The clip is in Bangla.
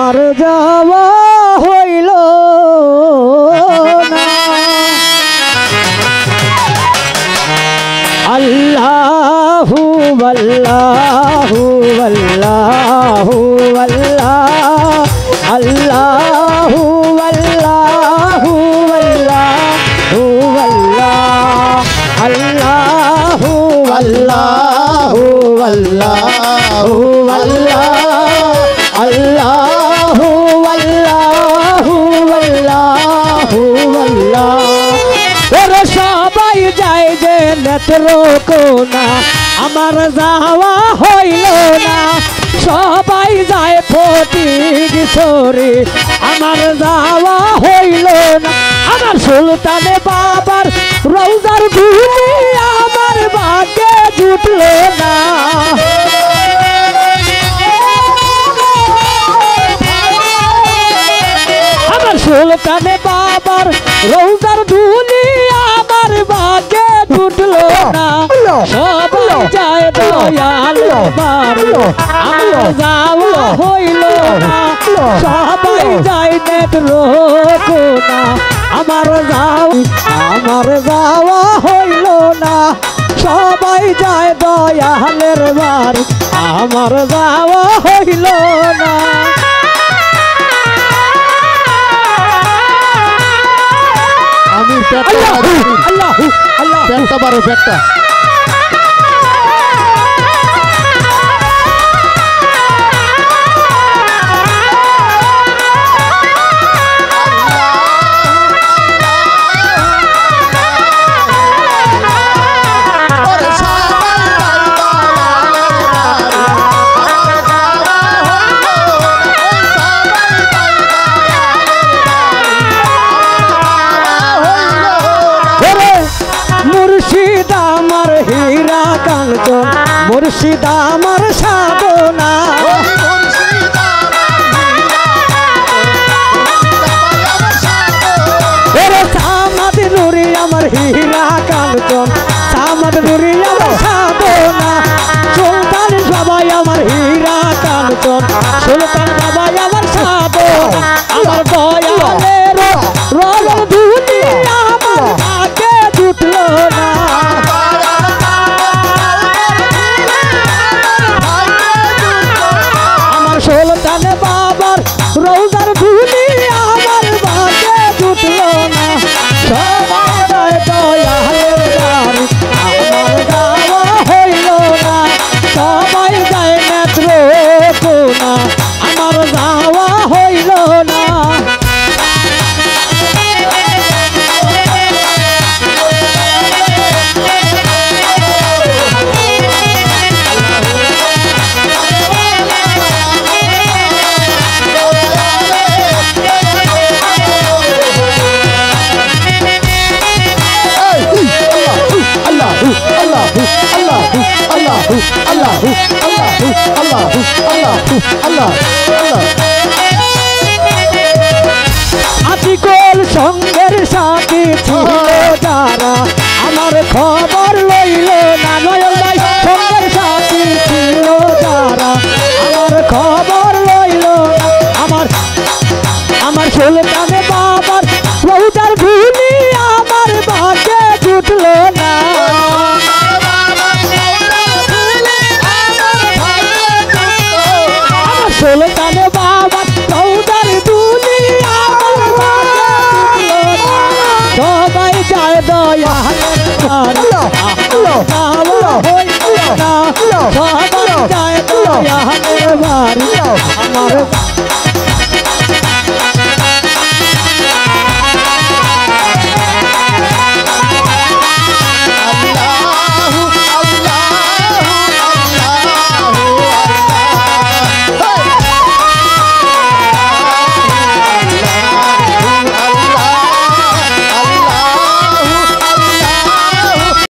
আমার যাওয়া হইল না। আল্লাহু আল্লাহু আল্লাহু আল্লাহ আল্লাহু আল্লাহু আল্লাহু আল্লাহ আল্লাহু আল্লাহু আল্লাহু আল্লাহ আল্লাহু আল্লাহু আল্লাহু আল্লাহ। ওরে সবাই যায় যে নেত্রকোনা, আমার যাওয়া হইল না। সবাই যায় ফটিকছড়ি, আমার যাওয়া হইল না। আমার সুলতানে বাবার রওজার ধুলি আমার ভাগ্যে জুটল না। আমার সুলতানে বাবার রওজার ধুলি আমার ভাগ্যে জুটল না। সবাই যায় দয়াল বাড়ি, আমার যাওয়া হইল না। সবাই যায় নেত্রকোনা, আমার যাওয়া হইল না। সবাই যায় দয়ালের বাড়ি, আমার যাওয়া হইল না। আমি পেটটা বারো পেটটা মুর্শিদ আমার হীরা কাঞ্চন, মুর্শিদ আমার সাধনা। ওরে সামাদ নুরি আমার হীরা কাঞ্চন, সামাদ নুরি আমার সাধনা। সুলতান সবাই আমার হীরা কাঞ্চন, সুলতান সবাই আমার সাধনা। আমার দয়ালের রওজার ধুলি আমার ভাগ্যে জুটল না। আমার সুলতানে বাবার রওজার ধুলি আমার ভাগ্যে জুটল না। সবাই যায় দয়ালের বাড়ি, আমার যাওয়া হইল না। সবাই যায় নেত্রকোনা, আমার যাওয়া হইল না। আতিকুল সঙ্গের সাথী ছিল যারা, আমার খবর লইল না। নয়ন ভাই সঙ্গের সাথী ছিল যারা, আমার খবর লইল না। আমার সুলতানে বাবার রওজার ধুলি আমার ভাগ্যে জুটল না। আমার সুলতানে বাবার রওজার ধুলি আমার ভাগ্যে জুটল না। সবাই যায় দয়ালের বাড়ি, যাওয়া হইল না। সবাই যায় দয়ালের বাড়ি, আমার